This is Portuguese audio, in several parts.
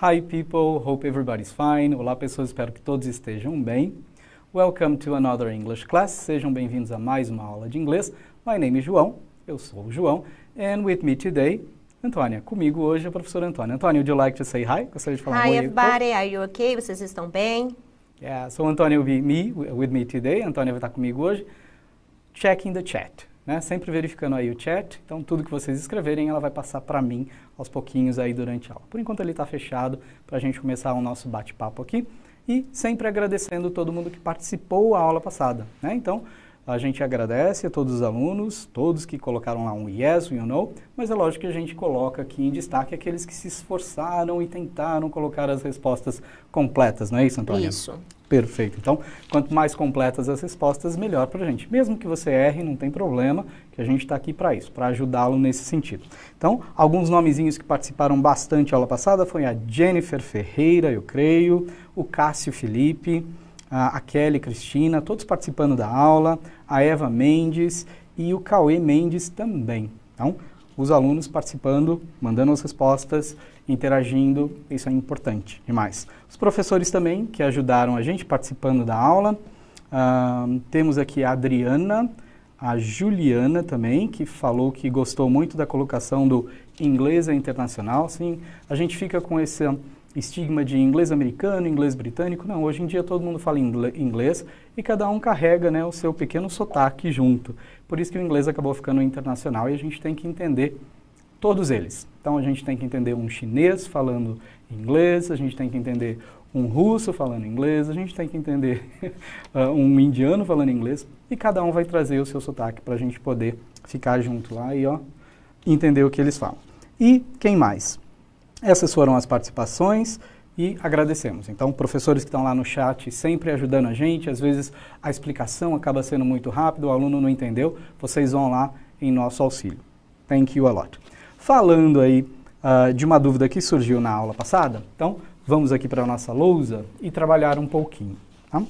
Hi people, hope everybody's fine. Olá pessoas, espero que todos estejam bem. Welcome to another English class. Sejam bem-vindos a mais uma aula de inglês. My name is João, eu sou o João. And with me today, Antônia. Comigo hoje a professora Antônia. Antônia, would you like to say hi? Gostaria de falar Hi oi. everybody, are you okay? Vocês estão bem? Yeah, so Antônia will be with me today. Antônia vai estar comigo hoje. Checking the chat. Né? Sempre verificando aí o chat, então tudo que vocês escreverem ela vai passar para mim aos pouquinhos aí durante a aula. Por enquanto ele está fechado para a gente começar o nosso bate-papo aqui e sempre agradecendo todo mundo que participou da aula passada. Né? Então a gente agradece a todos os alunos, todos que colocaram lá um yes, um you know, mas é lógico que a gente coloca aqui em destaque aqueles que se esforçaram e tentaram colocar as respostas completas, não é isso, Antônia? Isso. Perfeito. Então, quanto mais completas as respostas, melhor para a gente. Mesmo que você erre, não tem problema, que a gente está aqui para isso, para ajudá-lo nesse sentido. Então, alguns nomezinhos que participaram bastante na aula passada foi a Jennifer Ferreira, eu creio, o Cássio Felipe, a Kelly Cristina, todos participando da aula, a Eva Mendes e o Cauê Mendes também. Então, os alunos participando, mandando as respostas, interagindo, isso é importante demais. Os professores também, que ajudaram a gente participando da aula. Temos aqui a Adriana, a Juliana também, que falou que gostou muito da colocação do inglês internacional. Sim, a gente fica com esse estigma de inglês americano, inglês britânico. Não, hoje em dia todo mundo fala inglês e cada um carrega, né, o seu pequeno sotaque junto. Por isso que o inglês acabou ficando internacional e a gente tem que entender todos eles. Então a gente tem que entender um chinês falando inglês, a gente tem que entender um russo falando inglês, a gente tem que entender um indiano falando inglês e cada um vai trazer o seu sotaque para a gente poder ficar junto lá e entender o que eles falam. E quem mais? Essas foram as participações e agradecemos. Então, professores que estão lá no chat sempre ajudando a gente, às vezes a explicação acaba sendo muito rápida, o aluno não entendeu, vocês vão lá em nosso auxílio. Thank you a lot. Falando aí de uma dúvida que surgiu na aula passada, então vamos aqui para a nossa lousa e trabalhar um pouquinho. Tá?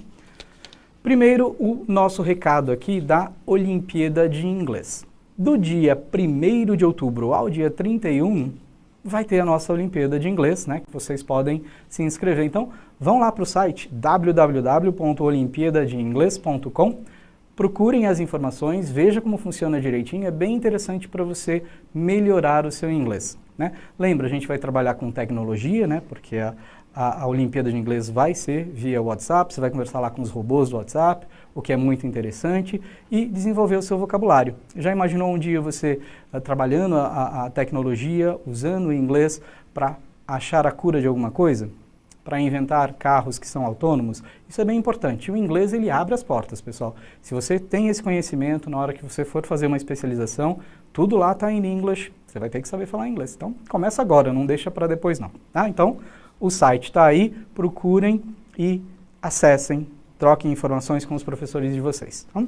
Primeiro, o nosso recado aqui da Olimpíada de Inglês. Do dia 1º de outubro ao dia 31, vai ter a nossa Olimpíada de Inglês, né, que vocês podem se inscrever. Então, vão lá para o site www.olimpiadadeingles.com, procurem as informações, veja como funciona direitinho, é bem interessante para você melhorar o seu inglês. Né? Lembra, a gente vai trabalhar com tecnologia, né, porque a Olimpíada de Inglês vai ser via WhatsApp, você vai conversar lá com os robôs do WhatsApp, o que é muito interessante, e desenvolver o seu vocabulário. Já imaginou um dia você trabalhando a tecnologia, usando o inglês para achar a cura de alguma coisa? Para inventar carros que são autônomos? Isso é bem importante. O inglês, ele abre as portas, pessoal. Se você tem esse conhecimento, na hora que você for fazer uma especialização, tudo lá está em inglês, você vai ter que saber falar inglês. Então, começa agora, não deixa para depois não. Tá? Então, o site está aí, procurem e acessem, troquem informações com os professores de vocês. Tá?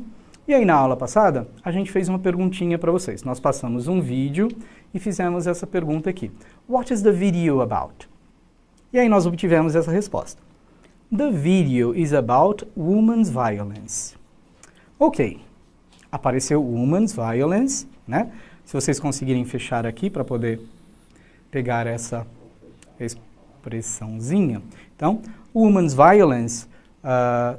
E aí, na aula passada, a gente fez uma perguntinha para vocês. Nós passamos um vídeo e fizemos essa pergunta aqui. What is the video about? E aí nós obtivemos essa resposta. The video is about women's violence. Ok, apareceu women's violence, né? Se vocês conseguirem fechar aqui para poder pegar essa expressãozinha. Então, women's violence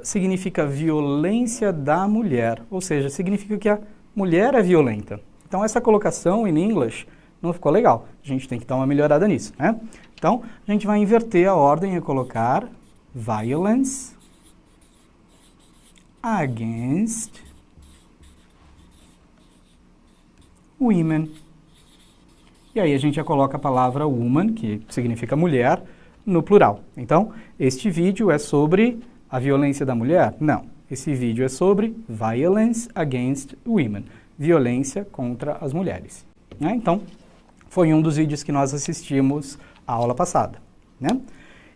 significa violência da mulher, ou seja, significa que a mulher é violenta. Então, essa colocação em inglês não ficou legal. A gente tem que dar uma melhorada nisso, né? Então, a gente vai inverter a ordem e colocar violence against women. E aí a gente já coloca a palavra woman, que significa mulher, no plural. Então, este vídeo é sobre a violência da mulher? Não. Esse vídeo é sobre violence against women. Violência contra as mulheres. Né? Então, foi um dos vídeos que nós assistimos a aula passada, né?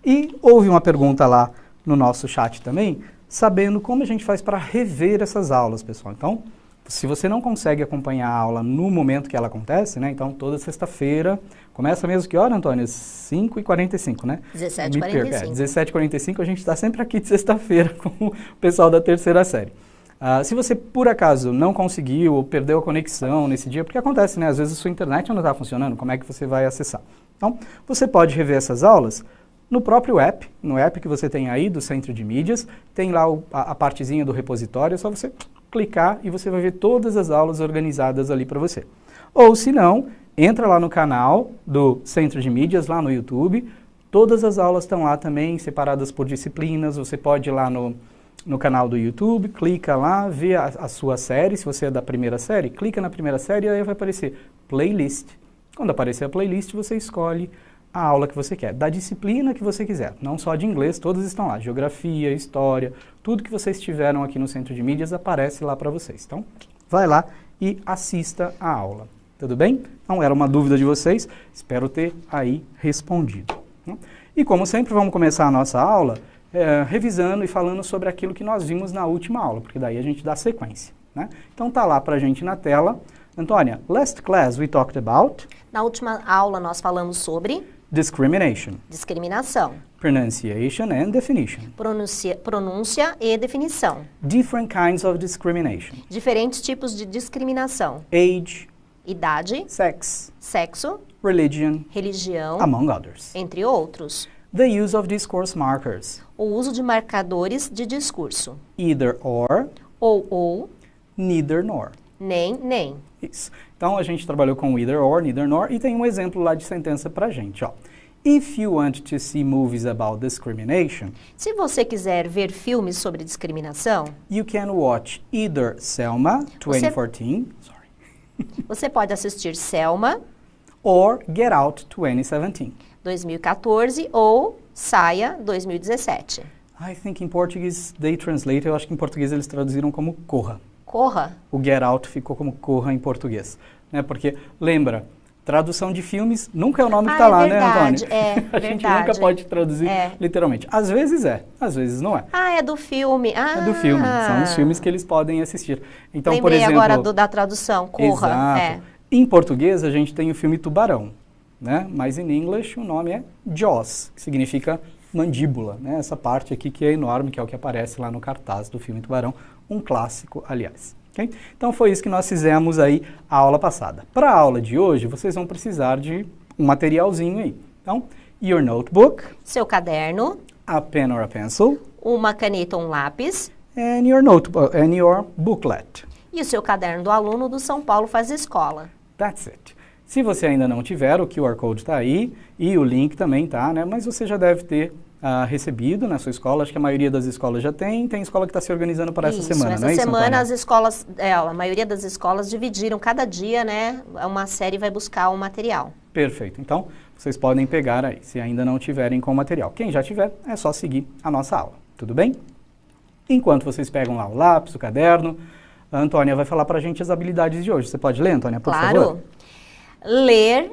E houve uma pergunta lá no nosso chat também, sabendo como a gente faz para rever essas aulas, pessoal. Então, se você não consegue acompanhar a aula no momento que ela acontece, né? Então, toda sexta-feira, começa mesmo que hora, Antônio? 5h45, né? 17h45. 17h45, a gente está sempre aqui de sexta-feira com o pessoal da terceira série. Se você, por acaso, não conseguiu ou perdeu a conexão nesse dia, porque acontece, né? Às vezes a sua internet não está funcionando, como é que você vai acessar? Então, você pode rever essas aulas No próprio app, no app que você tem aí do Centro de Mídias, tem lá a partezinha do repositório, é só você clicar e você vai ver todas as aulas organizadas ali para você. Ou se não, entra lá no canal do Centro de Mídias, lá no YouTube, todas as aulas estão lá também, separadas por disciplinas, você pode ir lá no canal do YouTube, clica lá, vê a sua série, se você é da primeira série, clica na primeira série e aí vai aparecer playlist. Quando aparecer a playlist, você escolhe a aula que você quer, da disciplina que você quiser, não só de inglês, todas estão lá, geografia, história, tudo que vocês tiveram aqui no Centro de Mídias aparece lá para vocês. Então, vai lá e assista a aula, tudo bem? Então, era uma dúvida de vocês, espero ter aí respondido. E como sempre, vamos começar a nossa aula revisando e falando sobre aquilo que nós vimos na última aula, porque daí a gente dá sequência, né? Então, tá lá pra gente na tela. Antônia, last class we talked about... Na última aula nós falamos sobre... Discrimination. Discriminação. Pronunciation and definition. Pronúncia e definição. Different kinds of discrimination. Diferentes tipos de discriminação. Age. Idade. Sex. Sexo. Religion. Religião. Among others. Entre outros. The use of discourse markers. O uso de marcadores de discurso. Either or. Ou. Neither nor. Nem. Isso. Então, a gente trabalhou com either or, neither nor, e tem um exemplo lá de sentença pra gente, ó. If you want to see movies about discrimination, se você quiser ver filmes sobre discriminação, you can watch either Selma 2014, você pode assistir Selma, or Get Out 2017. 2014 ou Saia 2017. I think in Portuguese they translate, eu acho que em português eles traduziram como Corra. Corra? O Get Out ficou como Corra em português, né? Porque, lembra, tradução de filmes nunca é o nome que está lá, verdade, né, Antônio? A gente nunca pode traduzir literalmente. Às vezes não é. Ah, é do filme. Ah. É do filme, são os filmes que eles podem assistir. Então, lembrei por exemplo, agora da tradução, Corra. Exato. Em português, a gente tem o filme Tubarão, né? Mas em inglês o nome é Jaws, que significa mandíbula, né? Essa parte aqui que é enorme, que é o que aparece lá no cartaz do filme Tubarão, um clássico, aliás. Okay? Então foi isso que nós fizemos aí a aula passada. Para a aula de hoje, vocês vão precisar de um materialzinho aí. Então, your notebook, seu caderno, a pen or a pencil, uma caneta ou um lápis, and your notebook and your booklet. E o seu caderno do aluno do São Paulo Faz Escola. That's it. Se você ainda não tiver, o QR Code está aí e o link também tá, né? Mas você já deve ter recebido na sua escola. Acho que a maioria das escolas já tem escola que está se organizando para essa semana, não é isso, Antônia? semana as escolas, a maioria das escolas dividiram cada dia, né? Uma série vai buscar o material. Perfeito. Então, vocês podem pegar aí, se ainda não tiverem com o material. Quem já tiver, é só seguir a nossa aula. Tudo bem? Enquanto vocês pegam lá o lápis, o caderno, a Antônia vai falar para a gente as habilidades de hoje. Você pode ler, Antônia, por favor? Claro. Ler,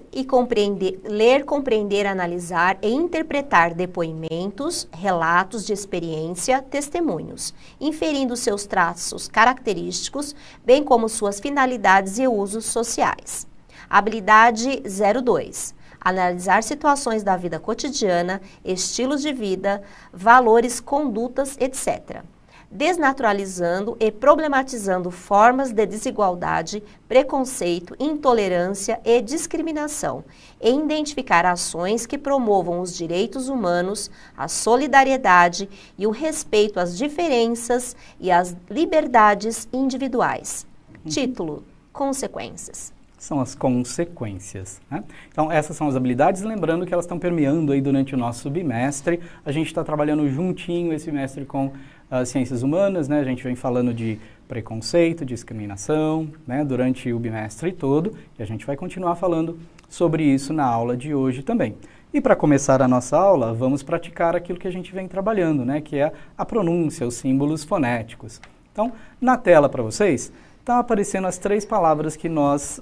compreender, analisar e interpretar depoimentos, relatos de experiência, testemunhos, inferindo seus traços característicos, bem como suas finalidades e usos sociais. Habilidade 02. Analisar situações da vida cotidiana, estilos de vida, valores, condutas, etc., desnaturalizando e problematizando formas de desigualdade, preconceito, intolerância e discriminação, e identificar ações que promovam os direitos humanos, a solidariedade e o respeito às diferenças e às liberdades individuais. Título: Consequências. São as consequências, né? Então, essas são as habilidades, lembrando que elas estão permeando aí durante o nosso bimestre. A gente está trabalhando juntinho esse bimestre com as ciências humanas, né? A gente vem falando de preconceito, discriminação, né? Durante o bimestre todo, e a gente vai continuar falando sobre isso na aula de hoje também. E para começar a nossa aula, vamos praticar aquilo que a gente vem trabalhando, né? Que é a pronúncia, os símbolos fonéticos. Então, na tela para vocês, está aparecendo as 3 palavras que nós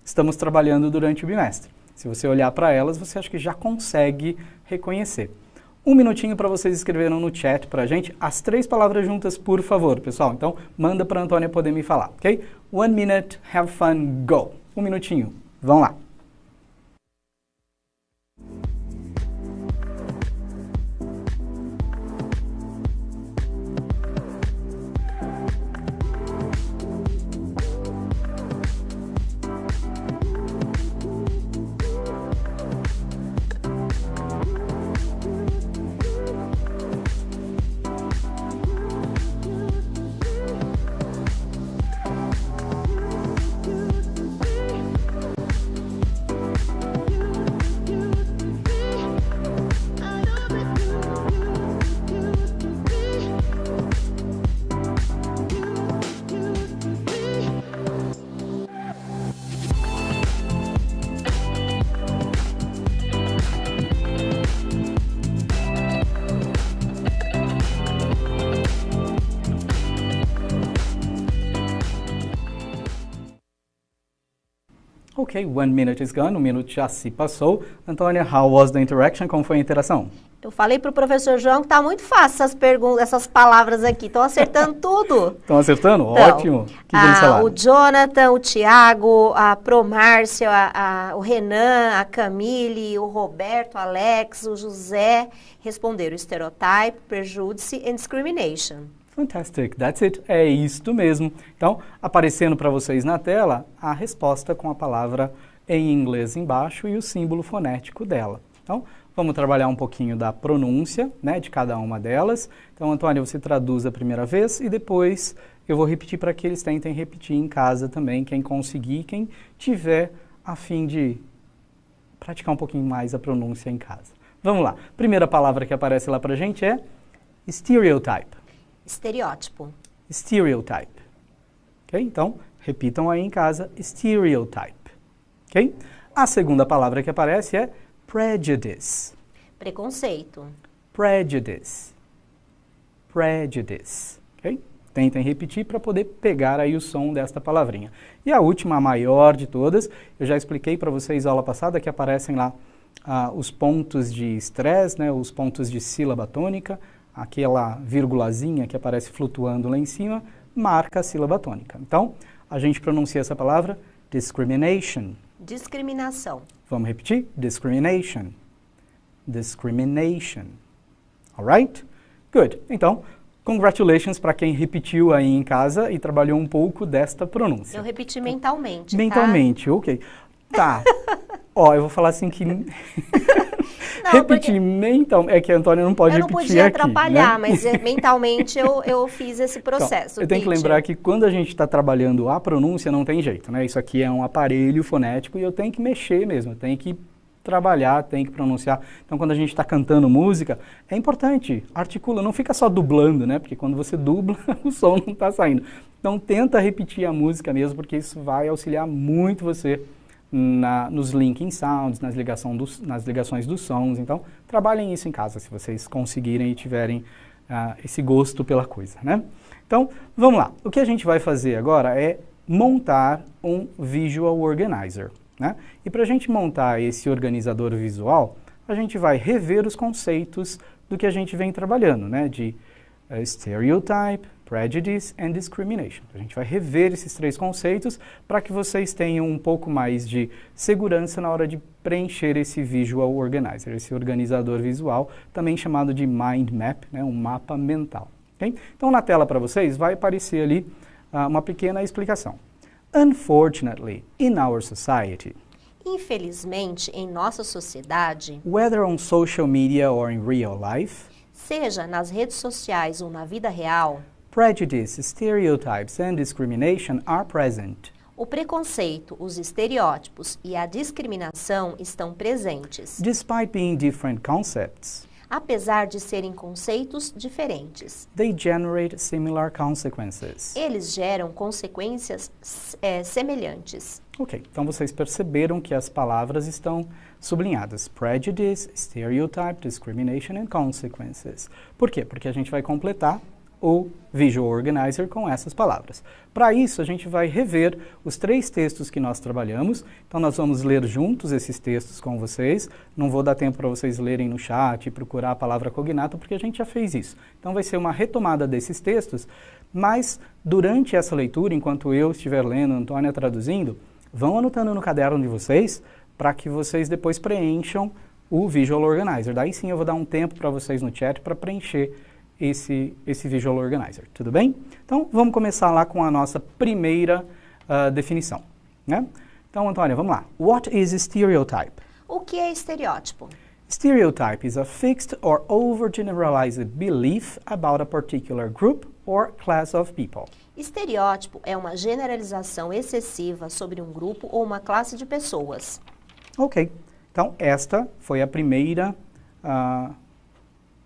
estamos trabalhando durante o bimestre. Se você olhar para elas, você acha que já consegue reconhecer. Um minutinho para vocês escreverem no chat para a gente as 3 palavras juntas, por favor, pessoal. Então, manda para a Antônia poder me falar, ok? 1 minute, have fun, go. 1 minutinho, vão lá. Ok, 1 minute is gone, 1 minuto já se passou. Antônia, how was the interaction? Como foi a interação? Eu falei para o professor João que tá muito fácil essas perguntas, essas palavras aqui. Estão acertando tudo. Estão acertando? Então, Ótimo. O que eles falaram? O Jonathan, o Tiago, a Promárcia, o Renan, a Camille, o Roberto, o Alex, o José responderam stereotype, prejudice and discrimination. Fantastic, that's it. É isto mesmo. Então, aparecendo para vocês na tela a resposta com a palavra em inglês embaixo e o símbolo fonético dela. Então, vamos trabalhar um pouquinho da pronúncia, né, de cada uma delas. Então, Antônia, você traduz a primeira vez e depois eu vou repetir para que eles tentem repetir em casa também, quem conseguir, quem tiver a fim de praticar um pouquinho mais a pronúncia em casa. Vamos lá. Primeira palavra que aparece lá para a gente é stereotype. Estereótipo. Stereotype. Ok? Então, repitam aí em casa, stereotype. Ok? A segunda palavra que aparece é prejudice. Preconceito. Prejudice. Prejudice. Ok? Tentem repetir para poder pegar aí o som desta palavrinha. E a última, a maior de todas, eu já expliquei para vocês na aula passada que aparecem lá os pontos de estresse, né, os pontos de sílaba tônica, aquela vírgulazinha que aparece flutuando lá em cima, marca a sílaba tônica. Então, a gente pronuncia essa palavra discrimination. Discriminação. Vamos repetir? Discrimination. Discrimination. Alright? Good. Então, congratulations para quem repetiu aí em casa e trabalhou um pouco desta pronúncia. Eu repeti mentalmente, Mentalmente, ok. Tá. Ó, eu vou falar assim que... Não, repetir mentalmente... É que a Antônia não pode repetir aqui. Eu não podia atrapalhar, né? mas mentalmente eu fiz esse processo. Então, eu tenho que lembrar que quando a gente está trabalhando a pronúncia, não tem jeito, né? Isso aqui é um aparelho fonético e eu tenho que mexer mesmo, eu tenho que trabalhar, tenho que pronunciar. Então, quando a gente está cantando música, é importante, articula, não fica só dublando, né? Porque quando você dubla, o som não está saindo. Então, tenta repetir a música mesmo, porque isso vai auxiliar muito você nos linking sounds, nas ligações dos sons. Então, trabalhem isso em casa, se vocês conseguirem e tiverem esse gosto pela coisa, né? Então, vamos lá. O que a gente vai fazer agora é montar um Visual Organizer, né? E para a gente montar esse organizador visual, a gente vai rever os conceitos do que a gente vem trabalhando, né? De stereotype, prejudice and discrimination. A gente vai rever esses três conceitos para que vocês tenham um pouco mais de segurança na hora de preencher esse Visual Organizer, esse organizador visual, também chamado de Mind Map, né, um mapa mental. Okay? Então, na tela para vocês vai aparecer ali uma pequena explicação. Unfortunately, in our society, infelizmente, em nossa sociedade, whether on social media or in real life, seja nas redes sociais ou na vida real, prejudice, stereotypes and discrimination are present. O preconceito, os estereótipos e a discriminação estão presentes. Despite being different concepts, apesar de serem conceitos diferentes, they generate similar consequences. Eles geram consequências semelhantes. Ok, então vocês perceberam que as palavras estão sublinhadas. Prejudice, stereotype, discrimination and consequences. Por quê? Porque a gente vai completar o Visual Organizer com essas palavras. Para isso, a gente vai rever os três textos que nós trabalhamos. Então, nós vamos ler juntos esses textos com vocês. Não vou dar tempo para vocês lerem no chat e procurar a palavra cognata, porque a gente já fez isso. Então, vai ser uma retomada desses textos, mas durante essa leitura, enquanto eu estiver lendo, a Antônia traduzindo, vão anotando no caderno de vocês para que vocês depois preencham o Visual Organizer. Daí sim eu vou dar um tempo para vocês no chat para preencher esse Visual Organizer, tudo bem? Então, vamos começar lá com a nossa primeira definição, né? Então, Antônia, vamos lá. What is a stereotype? O que é estereótipo? Stereotype is a fixed or overgeneralized belief about a particular group or class of people. Estereótipo é uma generalização excessiva sobre um grupo ou uma classe de pessoas. Ok. Então, esta foi a primeira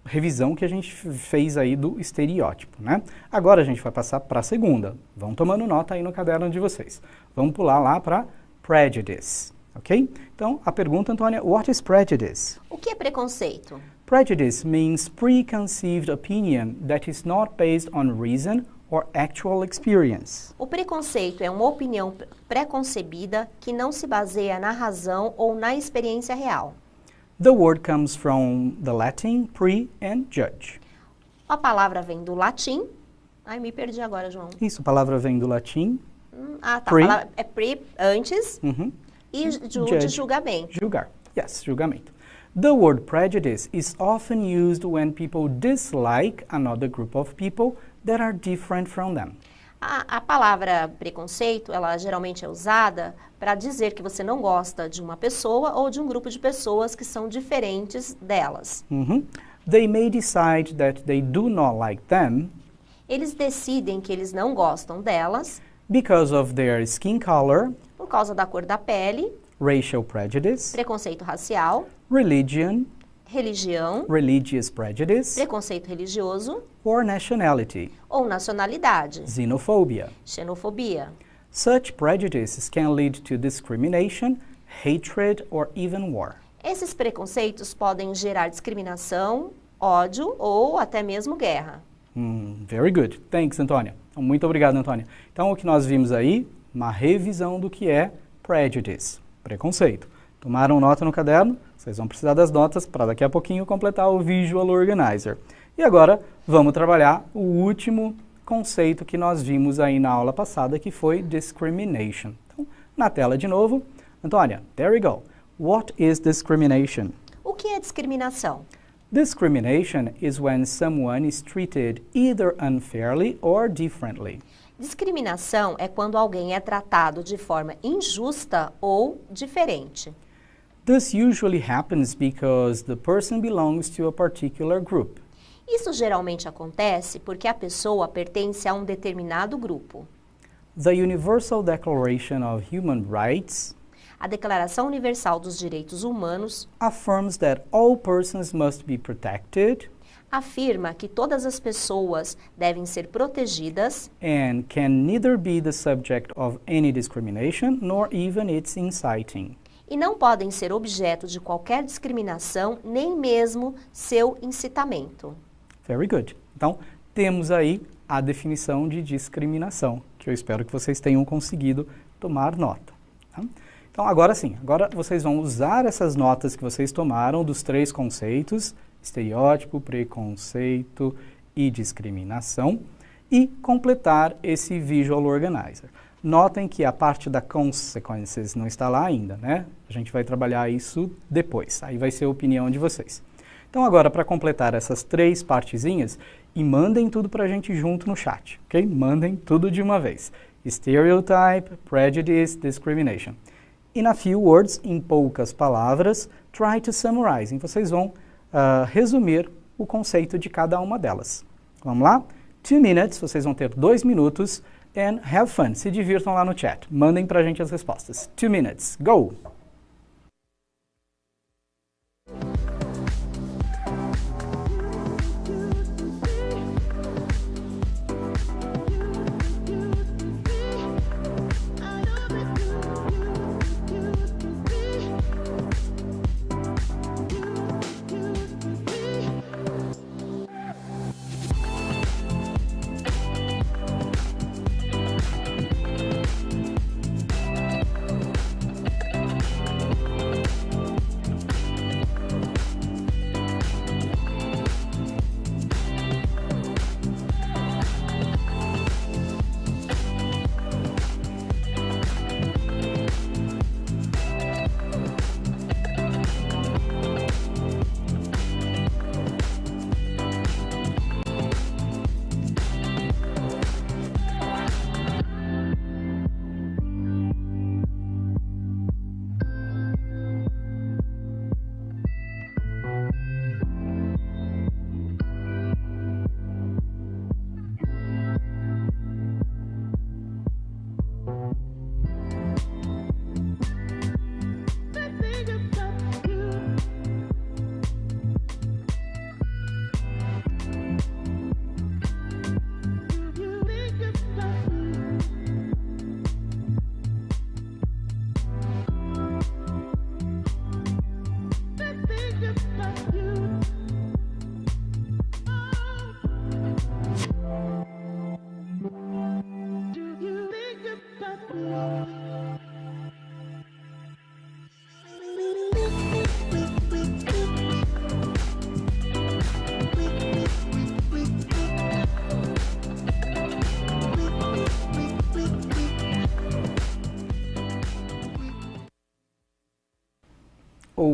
revisão que a gente fez aí do estereótipo, né? Agora a gente vai passar para a segunda. Vão tomando nota aí no caderno de vocês. Vamos pular lá para prejudice, ok? Então, a pergunta, Antônia, what is prejudice? O que é preconceito? Prejudice means preconceived opinion that is not based on reason or actual experience. O preconceito é uma opinião preconcebida que não se baseia na razão ou na experiência real. The word comes from the Latin pre and judge. A palavra vem do latim. Ai, me perdi agora, João. Isso, a palavra vem do latim. Tá. Pre. A palavra é pre, antes, Uhum. e Judge. julgamento. Julgar. Yes, julgamento. The word prejudice is often used when people dislike another group of people that are different from them. A palavra preconceito, ela geralmente é usada para dizer que você não gosta de uma pessoa ou de um grupo de pessoas que são diferentes delas. Uhum. They may decide that they do not like them Eles decidem que eles não gostam delas because of their skin color, por causa da cor da pele, racial prejudice, preconceito racial, religion, religião, religious prejudice, preconceito religioso or nationality, ou nacionalidade, xenophobia. xenofobia. Such prejudices can lead to discrimination, hatred, or even war. Esses preconceitos podem gerar discriminação, ódio ou até mesmo guerra. Very good. Thanks, Antônia. Muito obrigado, Antônia. Então, o que nós vimos aí, uma revisão do que é prejudice, preconceito. Tomaram nota no caderno? Vocês vão precisar das notas para daqui a pouquinho completar o Visual Organizer. E agora, vamos trabalhar o último conceito que nós vimos aí na aula passada, que foi discrimination. Então, na tela de novo. Antônia, there we go. What is discrimination? O que é discriminação? Discrimination is when someone is treated either unfairly or differently. Discriminação é quando alguém é tratado de forma injusta ou diferente. This usually happens because the person belongs to a particular group. Isso geralmente acontece porque a pessoa pertence a um determinado grupo. The Universal Declaration of Human Rights A Declaração Universal dos Direitos Humanos affirms that all persons must be protected afirma que todas as pessoas devem ser protegidas and can neither be the subject of any discrimination nor even its inciting. e não podem ser objeto de qualquer discriminação, nem mesmo seu incitamento. Very good. Então, temos aí a definição de discriminação, que eu espero que vocês tenham conseguido tomar nota. Tá? Então, agora sim, agora vocês vão usar essas notas que vocês tomaram dos três conceitos, estereótipo, preconceito e discriminação, e completar esse Visual Organizer. Notem que a parte da consequences não está lá ainda, né? A gente vai trabalhar isso depois, aí vai ser a opinião de vocês. Então agora, para completar essas três partezinhas, e mandem tudo para a gente junto no chat, ok? Mandem tudo de uma vez. Stereotype, prejudice, discrimination. In a few words, em poucas palavras, try to summarize. E vocês vão resumir o conceito de cada uma delas. Vamos lá? 2 minutes, vocês vão ter 2 minutos. And have fun. Se divirtam lá no chat. Mandem pra gente as respostas. 2 minutes. Go!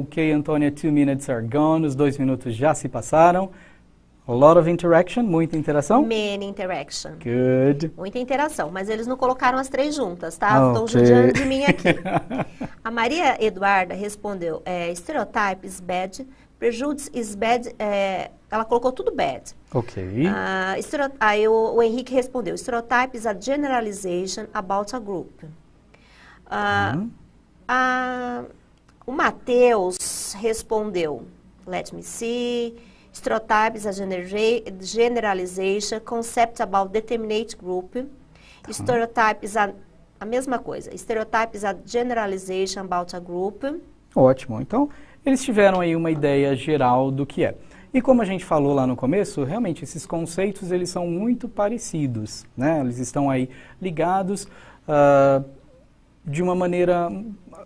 Ok, Antônia, 2 minutes are gone. Os 2 minutos já se passaram. A lot of interaction, muita interação? Many interaction. Good. Muita interação, mas eles não colocaram as 3 juntas, tá? Estão Okay. judiando de mim aqui. A Maria Eduarda respondeu, stereotype is bad, prejudice is bad, ela colocou tudo bad. Ok. Aí o Henrique respondeu, stereotype is a generalization about a group. O Matheus respondeu, let me see, stereotype is a generalization, concept about determinate group. Stereotype is a mesma coisa. Stereotype is a generalization about a group. Ótimo. Então, eles tiveram aí uma ideia geral do que é. E como a gente falou lá no começo, realmente esses conceitos eles são muito parecidos, né? Eles estão aí ligados de uma maneira...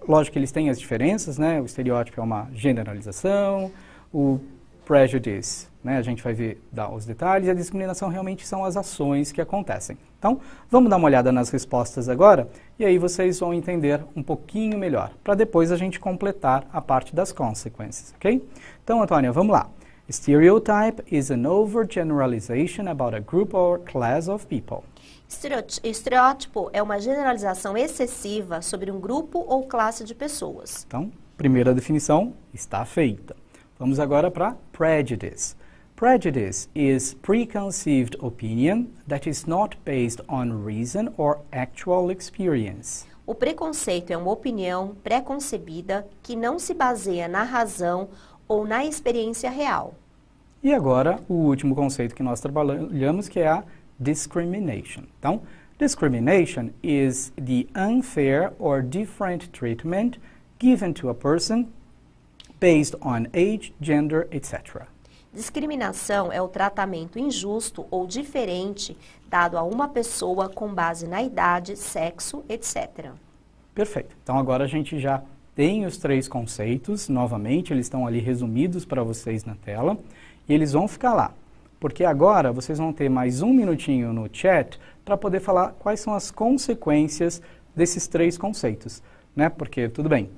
Lógico que eles têm as diferenças, né? O estereótipo é uma generalização, o prejudice, né? A gente vai ver os detalhes, e a discriminação realmente são as ações que acontecem. Então, vamos dar uma olhada nas respostas agora, e aí vocês vão entender um pouquinho melhor, para depois a gente completar a parte das consequências, ok? Então, Antônia, vamos lá. Stereotype is an overgeneralization about a group or class of people. Estereótipo é uma generalização excessiva sobre um grupo ou classe de pessoas. Então, primeira definição está feita. Vamos agora para prejudice. Prejudice is preconceived opinion that is not based on reason or actual experience. O preconceito é uma opinião pré-concebida que não se baseia na razão ou na experiência real. E agora, o último conceito que nós trabalhamos, que é a discrimination. Então, discrimination is the unfair or different treatment given to a person based on age, gender, etc. Discriminação é o tratamento injusto ou diferente dado a uma pessoa com base na idade, sexo, etc. Perfeito. Então agora a gente já tem os 3 conceitos, novamente, eles estão ali resumidos para vocês na tela, e eles vão ficar lá. Porque agora vocês vão ter mais 1 minutinho no chat para poder falar quais são as consequências desses 3 conceitos, né? Porque, tudo bem,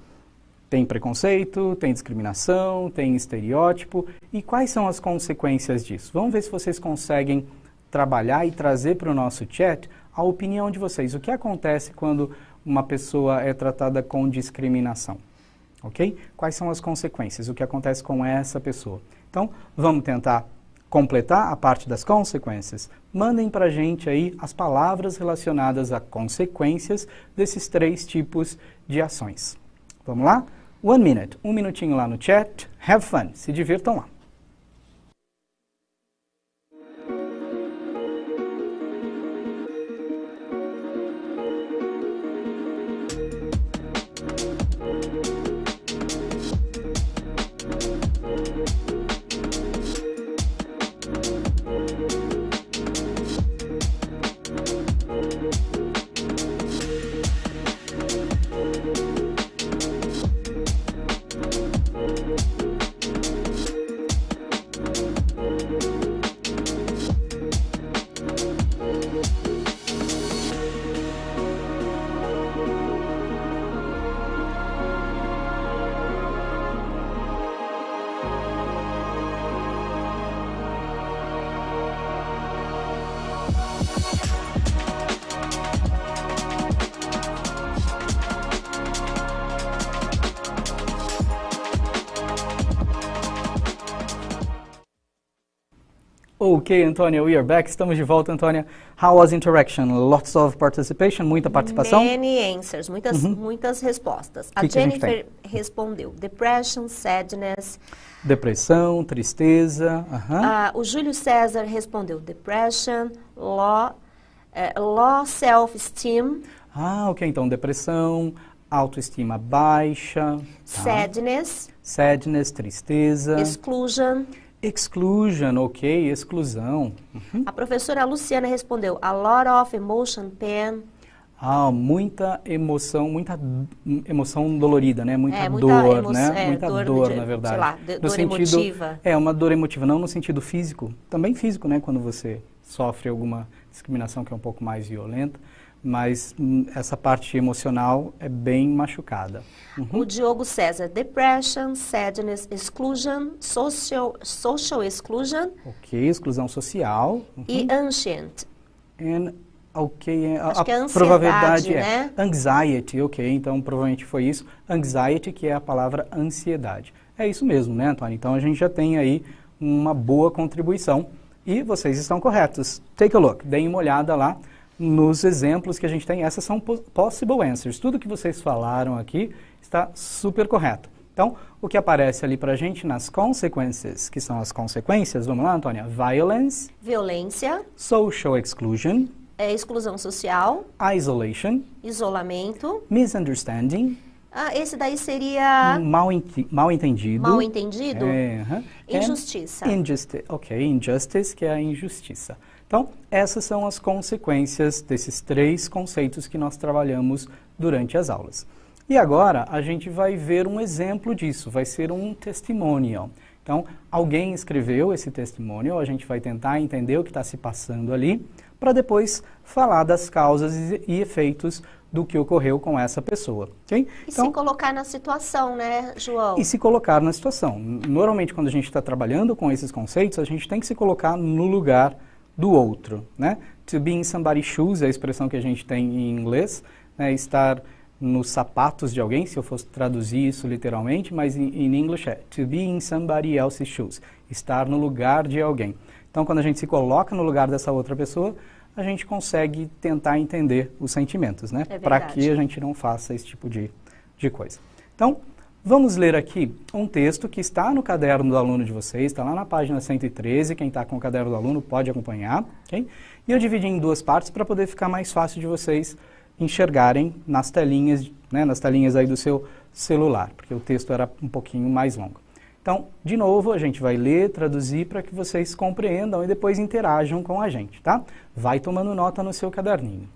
tem preconceito, tem discriminação, tem estereótipo. E quais são as consequências disso? Vamos ver se vocês conseguem trabalhar e trazer para o nosso chat a opinião de vocês. O que acontece quando uma pessoa é tratada com discriminação? Ok? Quais são as consequências? O que acontece com essa pessoa? Então, vamos tentar completar a parte das consequências. Mandem para a gente aí as palavras relacionadas a consequências desses 3 tipos de ações. Vamos lá? 1 minute, 1 minutinho lá no chat. Have fun, se divirtam lá. Ok, Antônia, we are back. Estamos de volta, Antônia. How was interaction? Lots of participation, muita participação? Many answers, muitas respostas. A Que a gente Jennifer respondeu, depression, sadness. Depressão, tristeza. O Júlio César respondeu, depression, low self-esteem. Ok, então depressão, autoestima baixa. Sadness. Sadness, tristeza. Exclusion. Exclusion, ok, exclusão. A professora Luciana respondeu, a lot of emotion, pain. Muita emoção dolorida, né? Muita dor, né? Muita dor, na verdade. Sei lá, no dor emotiva. Uma dor emotiva, não no sentido físico. Também físico, né? Quando você sofre alguma discriminação que é um pouco mais violenta. mas essa parte emocional é bem machucada. O Diogo César, depression, sadness, exclusion, social exclusion. Ok, exclusão social. E ancient. Acho que é ansiedade, probabilidade né? Anxiety, ok, então provavelmente foi isso. Anxiety, que é a palavra ansiedade. É isso mesmo, né, Antônio? Então a gente já tem aí uma boa contribuição e vocês estão corretos. Take a look, deem uma olhada lá nos exemplos que a gente tem. Essas são possible answers. Tudo que vocês falaram aqui está super correto. Então, o que aparece ali para a gente nas consequences, que são as consequências, vamos lá, Antônia? Violence. Violência. Social exclusion. Exclusão social. Isolation. Isolamento. Misunderstanding. Esse daí seria... Mal entendido. Mal entendido. Injustiça. Injustice, que é a injustiça. Então, essas são as consequências desses 3 conceitos que nós trabalhamos durante as aulas. E agora, a gente vai ver um exemplo disso, vai ser um testimonial. Então, alguém escreveu esse testimonial, a gente vai tentar entender o que está se passando ali, para depois falar das causas e efeitos do que ocorreu com essa pessoa. Okay? E então, se colocar na situação, né, João? E se colocar na situação. Normalmente, quando a gente está trabalhando com esses conceitos, a gente tem que se colocar no lugar do outro, né? To be in somebody's shoes é a expressão que a gente tem em inglês, né? Estar nos sapatos de alguém, se eu fosse traduzir isso literalmente, mas em inglês é to be in somebody else's shoes, estar no lugar de alguém. Então, quando a gente se coloca no lugar dessa outra pessoa, a gente consegue tentar entender os sentimentos, né? Para que a gente não faça esse tipo de coisa. Então, vamos ler aqui um texto que está no caderno do aluno de vocês, está lá na página 113, quem está com o caderno do aluno pode acompanhar, ok? E eu dividi em 2 partes para poder ficar mais fácil de vocês enxergarem nas telinhas, né, nas telinhas aí do seu celular, porque o texto era um pouquinho mais longo. Então, de novo, a gente vai ler, traduzir para que vocês compreendam e depois interajam com a gente, tá? Vai tomando nota no seu caderninho.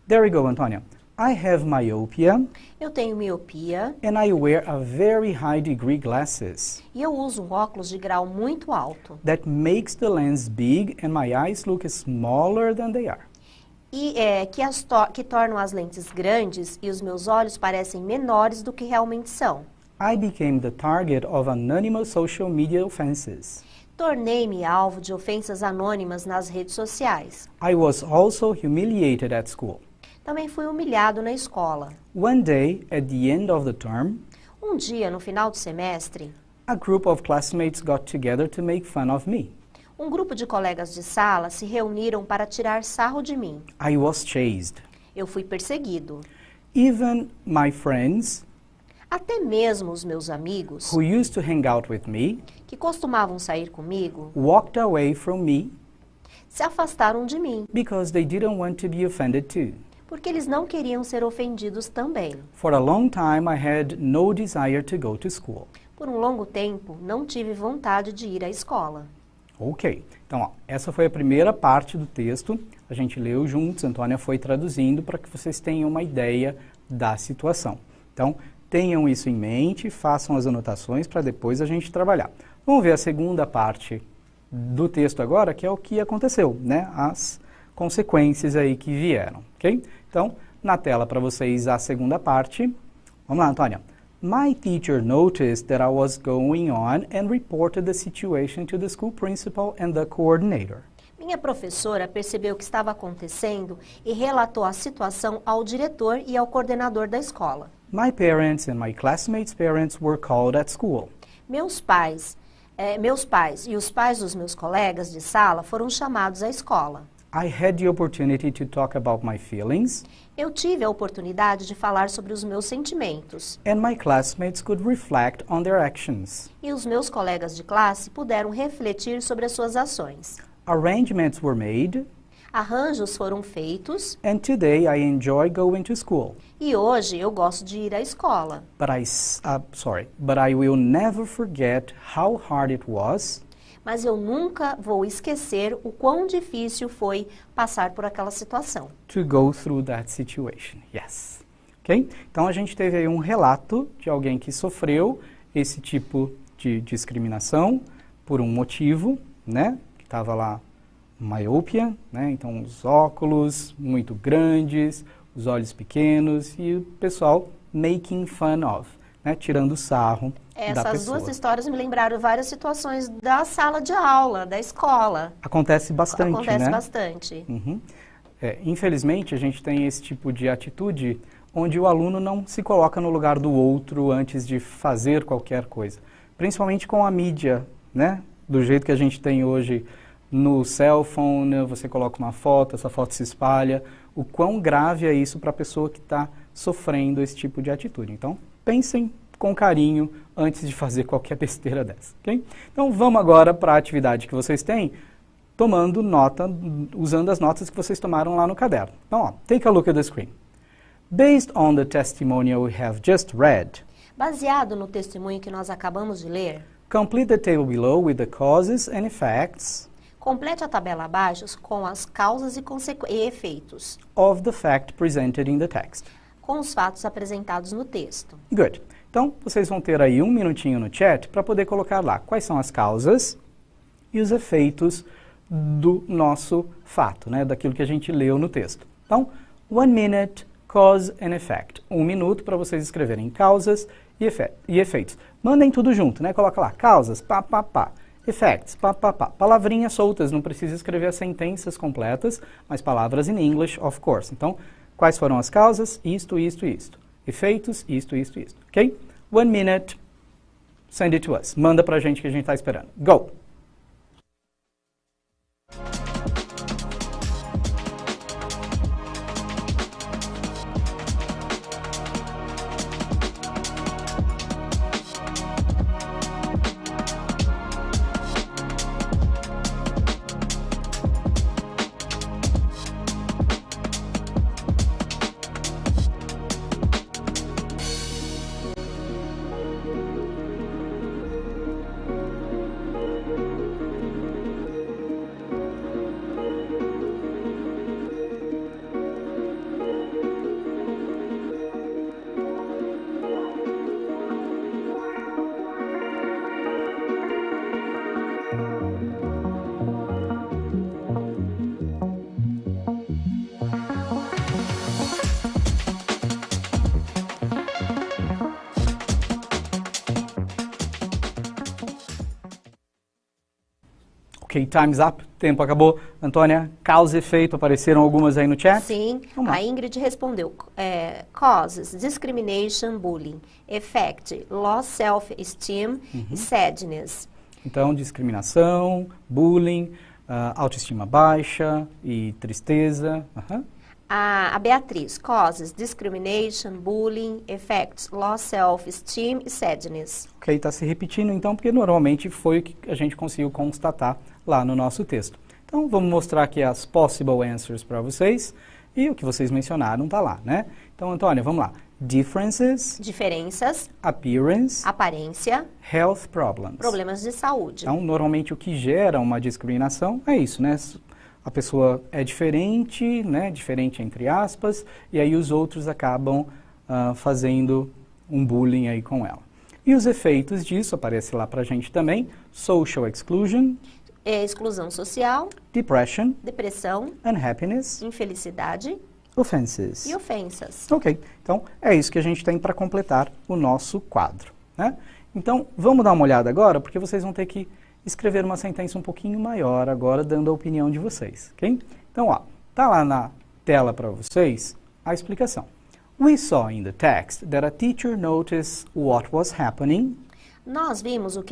There we go, Antônia. I have myopia. Eu tenho miopia. And I wear a very high degree glasses. E eu uso um óculos de grau muito alto. That makes the lens big and my eyes look smaller than they are. E que tornam as lentes grandes e os meus olhos parecem menores do que realmente são. I became the target of anonymous social media offenses. Tornei-me alvo de ofensas anônimas nas redes sociais. I was also humiliated at school. Também fui humilhado na escola. One day, at the end of the term, um dia, no final do semestre, a group of classmates got together to make fun of me. Um grupo de colegas de sala se reuniram para tirar sarro de mim. I was chased. Eu fui perseguido. Even my friends, até mesmo os meus amigos, who used to hang out with me, que costumavam sair comigo, walked away from me, se afastaram de mim, because they didn't want to be offended too. Porque eles não queriam ser ofendidos também. For a long time I had no desire to go to school. Por um longo tempo, não tive vontade de ir à escola. Ok, então ó, essa foi a primeira parte do texto, a gente leu juntos, a Antônia foi traduzindo para que vocês tenham uma ideia da situação. Então, tenham isso em mente, façam as anotações para depois a gente trabalhar. Vamos ver a segunda parte do texto agora, que é o que aconteceu, né? As consequências aí que vieram, ok? Então, na tela para vocês a segunda parte. Vamos lá, Antônia. My teacher noticed that I was going on and reported the situation to the school principal and the coordinator. Minha professora percebeu o que estava acontecendo e relatou a situação ao diretor e ao coordenador da escola. My parents and my classmates' parents were called at school. Meus pais e os pais dos meus colegas de sala foram chamados à escola. I had the opportunity to talk about my feelings. Eu tive a oportunidade de falar sobre os meus sentimentos. And my classmates could reflect on their actions. E os meus colegas de classe puderam refletir sobre as suas ações. Arrangements were made. Arranjos foram feitos. And today I enjoy going to school. E hoje eu gosto de ir à escola. But I will never forget how hard it was. Mas eu nunca vou esquecer o quão difícil foi passar por aquela situação. To go through that situation. Yes. Ok? Então a gente teve aí um relato de alguém que sofreu esse tipo de discriminação por um motivo, né? Que estava lá myopia, né? Então os óculos muito grandes, os olhos pequenos e o pessoal making fun of, né? Tirando sarro da pessoa. Essas duas histórias me lembraram várias situações da sala de aula, da escola. Acontece bastante, né? Acontece bastante. Uhum. Infelizmente, a gente tem esse tipo de atitude onde o aluno não se coloca no lugar do outro antes de fazer qualquer coisa. Principalmente com a mídia, né? Do jeito que a gente tem hoje no cell phone, você coloca uma foto, essa foto se espalha. O quão grave é isso para a pessoa que está sofrendo esse tipo de atitude. Então, pensem com carinho antes de fazer qualquer besteira dessa, ok? Então, vamos agora para a atividade que vocês têm, tomando nota, usando as notas que vocês tomaram lá no caderno. Então, ó, take a look at the screen. Based on the testimonial we have just read, Baseado no testemunho que nós acabamos de ler, complete the table below with the causes and effects complete a tabela abaixo com as causas e efeitos, of the fact presented in the text. com os fatos apresentados no texto. Good. Então, vocês vão ter aí um minutinho no chat para poder colocar lá quais são as causas e os efeitos do nosso fato, né? Daquilo que a gente leu no texto. Então, 1 minute, cause and effect. 1 minuto para vocês escreverem causas e efeitos. Mandem tudo junto, né? Coloca lá, causas, pá, pá, pá. Effects, pá, pá, pá. Palavrinhas soltas, não precisa escrever as sentenças completas, mas palavras in English, of course. Então, quais foram as causas? Isto, isto, isto. Efeitos, isto, isto, isto. Ok? 1 minute, send it to us. Manda pra gente que a gente está esperando. Go! Ok, time's up, tempo acabou. Antônia, causa e efeito, apareceram algumas aí no chat? Sim, a Ingrid respondeu, causes, discrimination, bullying, effect, lost self-esteem e sadness. Então, discriminação, bullying, autoestima baixa e tristeza. A Beatriz, causes, discrimination, bullying, effects, lost self-esteem e sadness. Ok, está se repetindo então, porque normalmente foi o que a gente conseguiu constatar lá no nosso texto. Então, vamos mostrar aqui as possible answers para vocês, e o que vocês mencionaram está lá, né? Então, Antônia, vamos lá. Differences, Diferenças, appearance, aparência, health problems. problemas de saúde. Então, normalmente o que gera uma discriminação é isso, né? A pessoa é diferente, né? Diferente entre aspas, e aí os outros acabam fazendo um bullying aí com ela. E os efeitos disso, aparece lá pra gente também, social exclusion, Exclusão social, depression, depressão, unhappiness, infelicidade offenses. e ofensas. Ok, então é isso que a gente tem para completar o nosso quadro, né? Então, vamos dar uma olhada agora, porque vocês vão ter que escrever uma sentença um pouquinho maior agora, dando a opinião de vocês, ok? Então, ó, tá lá na tela para vocês a explicação. We saw in the text that a teacher noticed what was happening. Nós vimos o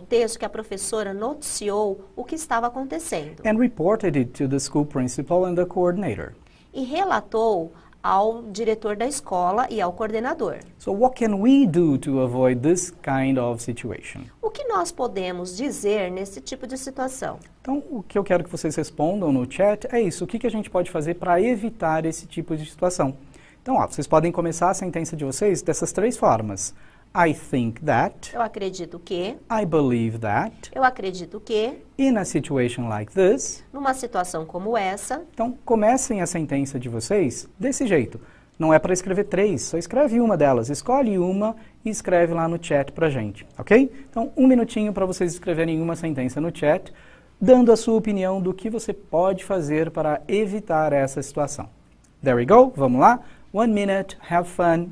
texto que a professora noticiou o que estava acontecendo And reported it to the school principal and the coordinator. e relatou ao diretor da escola e ao coordenador. So what can we do to avoid this kind of situation? O que nós podemos dizer nesse tipo de situação? Então, o que eu quero que vocês respondam no chat é isso. O que a gente pode fazer para evitar esse tipo de situação? Então, ó, vocês podem começar a sentença de vocês dessas três formas. I think that. Eu acredito que. I believe that. Eu acredito que. In a situation like this. Numa situação como essa. Então, comecem a sentença de vocês desse jeito. Não é para escrever três, só escreve uma delas. Escolhe uma e escreve lá no chat pra gente, ok? Então, um minutinho para vocês escreverem uma sentença no chat, dando a sua opinião do que você pode fazer para evitar essa situação. There we go, vamos lá? 1 minute, have fun,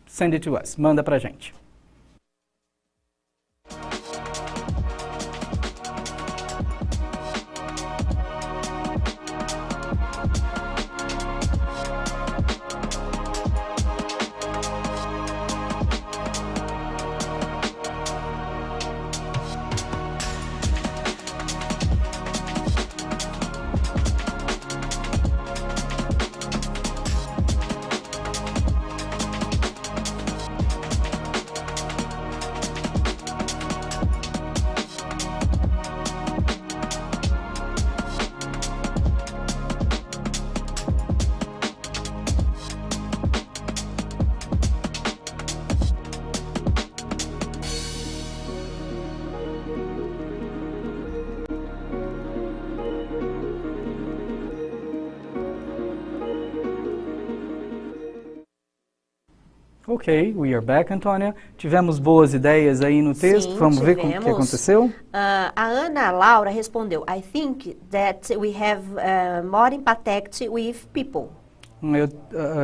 send it to us. Manda pra gente. Ok, we are back, Antônia. Tivemos boas ideias aí no texto. Sim, vamos ver como que aconteceu? A Ana Laura respondeu, I think that we have more empathy with people.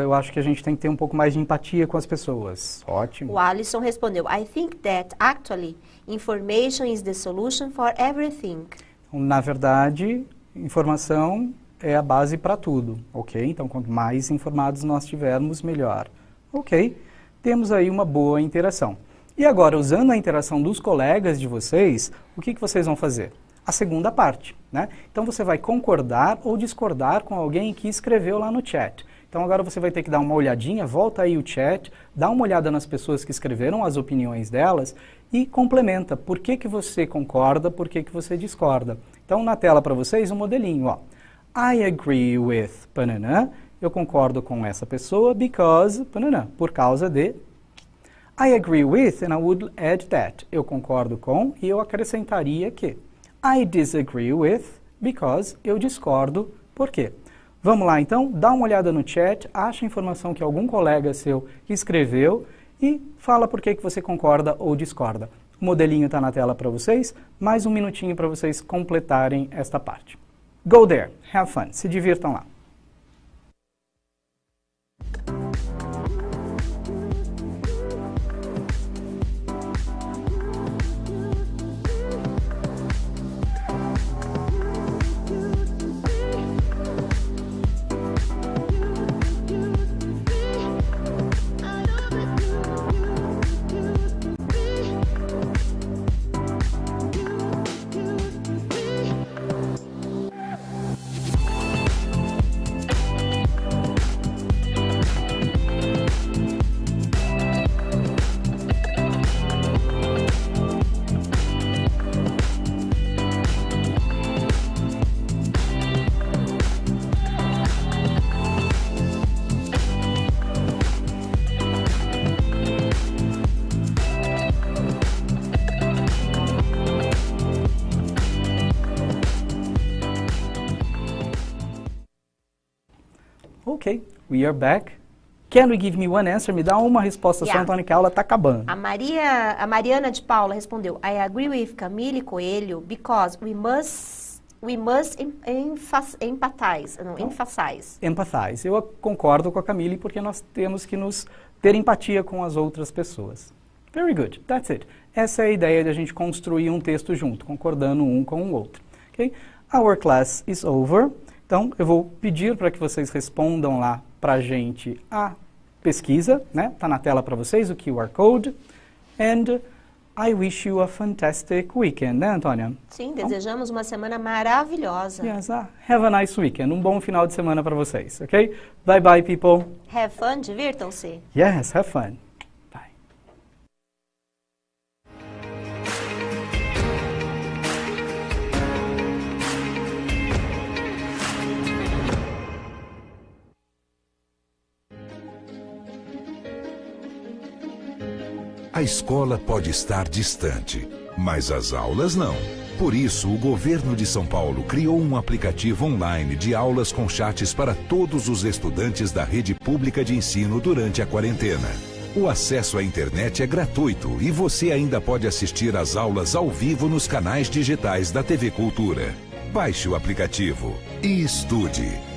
Eu acho que a gente tem que ter um pouco mais de empatia com as pessoas. Ótimo. O Alisson respondeu, I think that actually information is the solution for everything. Na verdade, informação é a base para tudo, ok? Então, quanto mais informados nós tivermos, melhor. Ok, temos aí uma boa interação. E agora, usando a interação dos colegas de vocês, o que vocês vão fazer? A segunda parte, né? Então, você vai concordar ou discordar com alguém que escreveu lá no chat. Então, agora você vai ter que dar uma olhadinha, volta aí o chat, dá uma olhada nas pessoas que escreveram as opiniões delas e complementa. Por que você concorda, por que você discorda? Então, na tela para vocês, um modelinho, ó. I agree with banana. Eu concordo com essa pessoa because, por causa de. I agree with and I would add that. Eu concordo com e eu acrescentaria que. I disagree with because eu discordo, por quê? Vamos lá então, dá uma olhada no chat, acha a informação que algum colega seu escreveu e fala por que você concorda ou discorda. O modelinho está na tela para vocês, mais um minutinho para vocês completarem esta parte. Go there, have fun, se divirtam lá. Ok, we are back. Can you give me one answer? Me dá uma resposta só, Antônio, que a aula está acabando. A Mariana de Paula respondeu, I agree with Camille Coelho because we must empathize. Empathize. Eu concordo com a Camille porque nós temos que ter empatia com as outras pessoas. Very good, that's it. Essa é a ideia de a gente construir um texto junto, concordando um com o outro. Okay? Our class is over. Então, eu vou pedir para que vocês respondam lá para a gente a pesquisa, né? Está na tela para vocês o QR Code. And I wish you a fantastic weekend, né, Antônia? Sim, desejamos uma semana maravilhosa. Yes, have a nice weekend. Um bom final de semana para vocês, ok? Bye bye, people. Have fun, divirtam-se. Yes, have fun. Bye. A escola pode estar distante, mas as aulas não. Por isso, o governo de São Paulo criou um aplicativo online de aulas com chats para todos os estudantes da rede pública de ensino durante a quarentena. O acesso à internet é gratuito e você ainda pode assistir às aulas ao vivo nos canais digitais da TV Cultura. Baixe o aplicativo e estude.